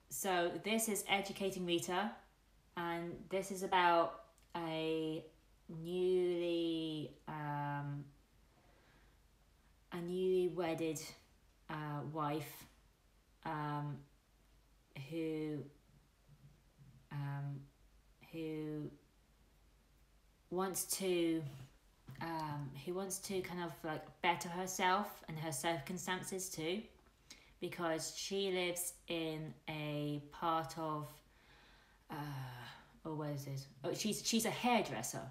So this is Educating Rita, and this is about a newly um, a newly wedded wife um, who um, who wants to kind of like better herself and her circumstances too, because she lives in a part of where is it? Oh, she's a hairdresser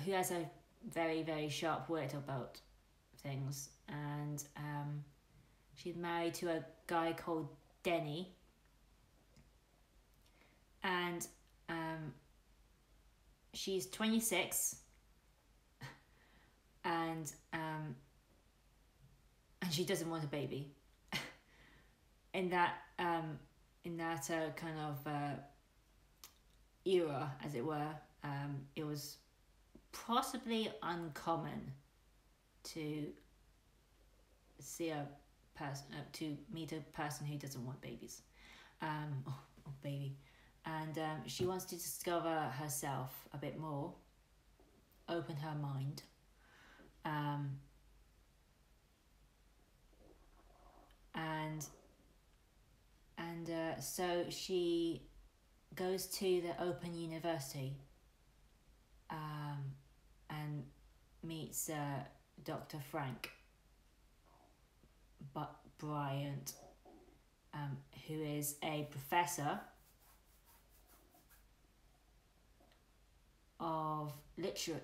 who has a very sharp wit about things, and she's married to a guy called Denny, and she's 26, and she doesn't want a baby. in that kind of era, as it were, it was possibly uncommon to see a person to meet a person who doesn't want babies, or baby, and she wants to discover herself a bit more, open her mind, and so she goes to the Open University, and meets Dr. Frank Bryant, who is a professor of literature,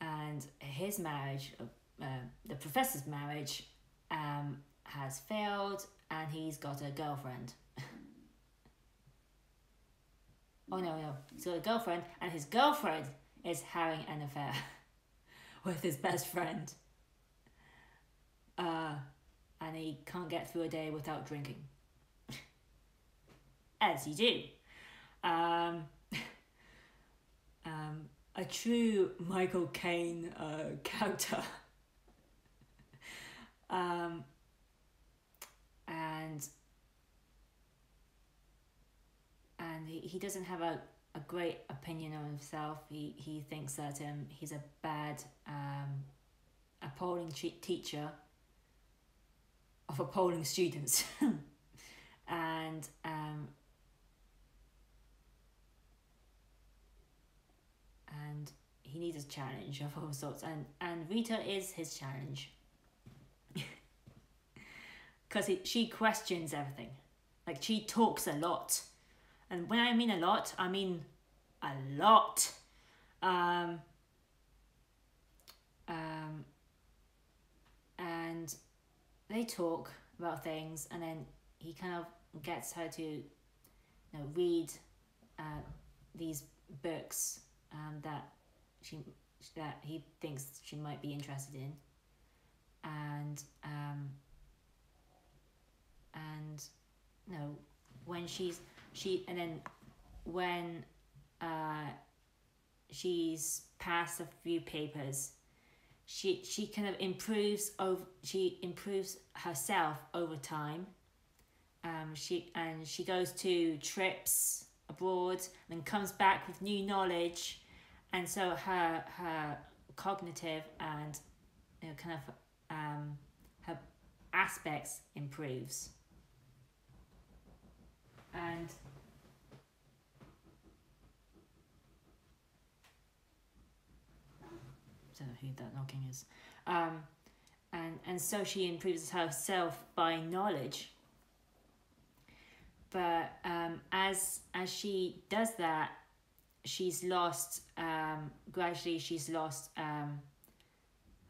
and his marriage, the professor's marriage, has failed, and he's got a girlfriend. Oh no, he's got a girlfriend, and his girlfriend is having an affair with his best friend. And he can't get through a day without drinking. As you do. A true Michael Caine character. And he doesn't have a great opinion of himself. He thinks that he's a bad appalling teacher of appalling students. and he needs a challenge of all sorts, and Rita is his challenge. Because she questions everything. Like, she talks a lot. And when I mean a lot, I mean a lot. And they talk about things, and then he kind of gets her to read these books that he thinks she might be interested in, and when when she's passed a few papers, she kind of improves herself over time. She goes to trips abroad and comes back with new knowledge, and so her cognitive and kind of her aspects improves. And I don't know who that knocking is. And so she improves herself by knowledge. But as she does that, she's lost gradually. She's lost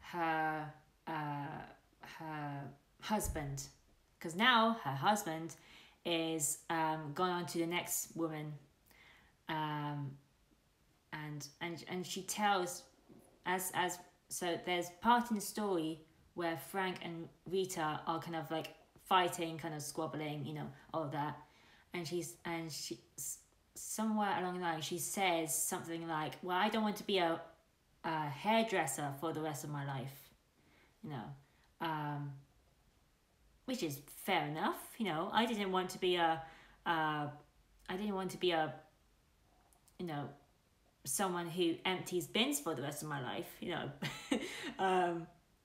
her husband, because now her husband is gone on to the next woman, and she tells so there's part in the story where Frank and Rita are kind of like fighting, kind of squabbling, all of that, and she somewhere along the line she says something like, well, I don't want to be a a hairdresser for the rest of my life, you know, which is fair enough. You know, I didn't want to be you know, someone who empties bins for the rest of my life, you know.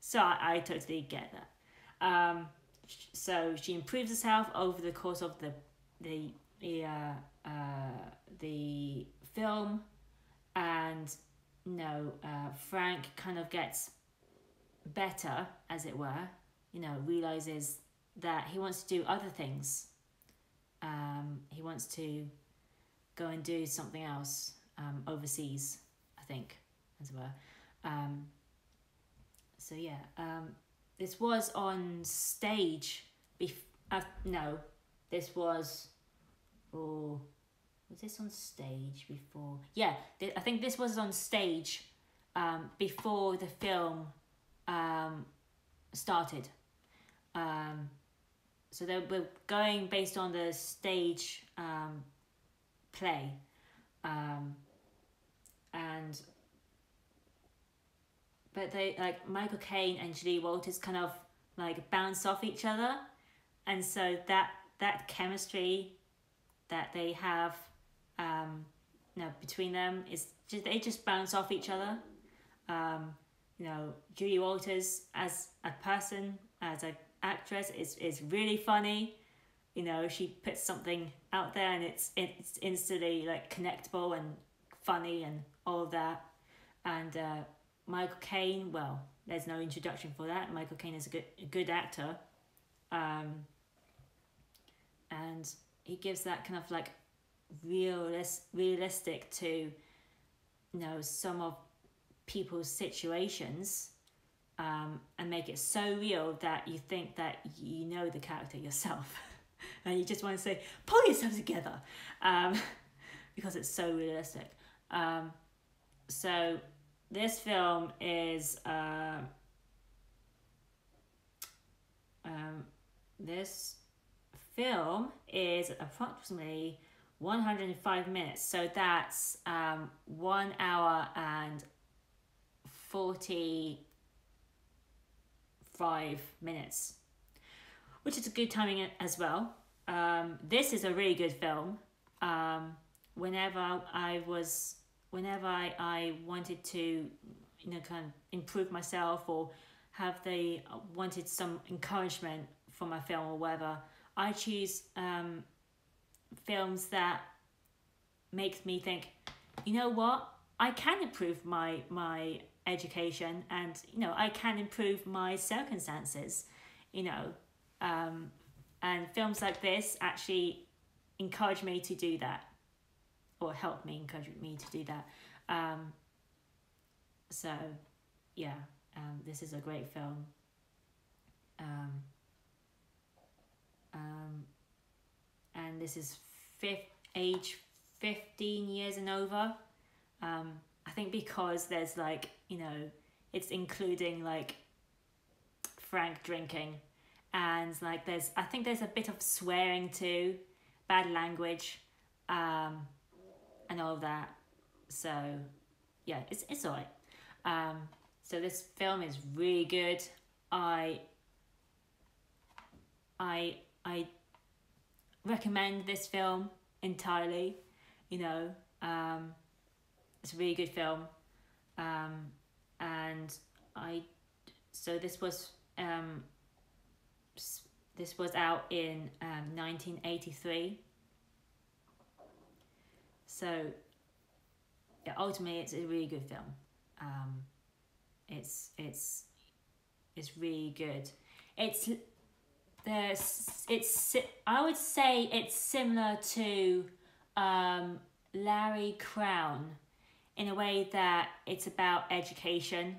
So I totally get that. So she improves herself over the course of the film, and you know, Frank kind of gets better, as it were. You know, realizes that he wants to do other things. He wants to go and do something else overseas, I think, as it were. So yeah, this was on stage. No, this was. Oh, was this on stage before? Yeah, I think this was on stage before the film started. So they were going based on the stage play, and but they, like, Michael Caine and Julie Walters kind of like bounce off each other, and so that chemistry that they have, you know, between them is just, they just bounce off each other. You know, Julie Walters as a person, as an actress, is really funny. You know, she puts something out there and it's instantly like connectable and funny and all of that. And Michael Caine, well, there's no introduction for that. Michael Caine is a good actor, and he gives that kind of like realistic to, you know, some of people's situations, and make it so real that you think that you know the character yourself, and you just want to say, pull yourself together, because it's so realistic. So this film is approximately 105 minutes. So that's 1 hour and 45 minutes, which is a good timing as well. This is a really good film. Whenever I wanted to, you know, kind of improve myself or wanted some encouragement from a film or whatever, I choose films that makes me think, you know what, I can improve my education, and you know, I can improve my circumstances, you know, and films like this actually encourage me to do that, or help me encourage me to do that. So yeah, this is a great film. And this is age 15 years and over. I think because there's like, you know, it's including like Frank drinking, and like I think there's a bit of swearing too, bad language, and all of that. So yeah, it's alright. So this film is really good. I recommend this film entirely. You know, it's a really good film. And so this was out in 1983. So yeah, ultimately it's a really good film. It's really good. I would say it's similar to Larry Crown, in a way that it's about education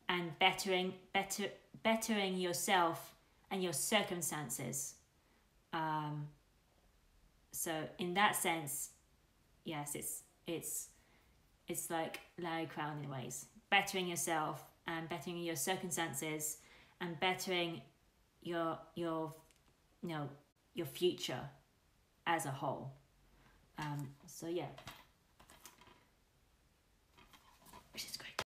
and bettering yourself and your circumstances. So in that sense, yes, it's like Larry Crown in ways, bettering yourself and bettering your circumstances and bettering your future as a whole. So yeah,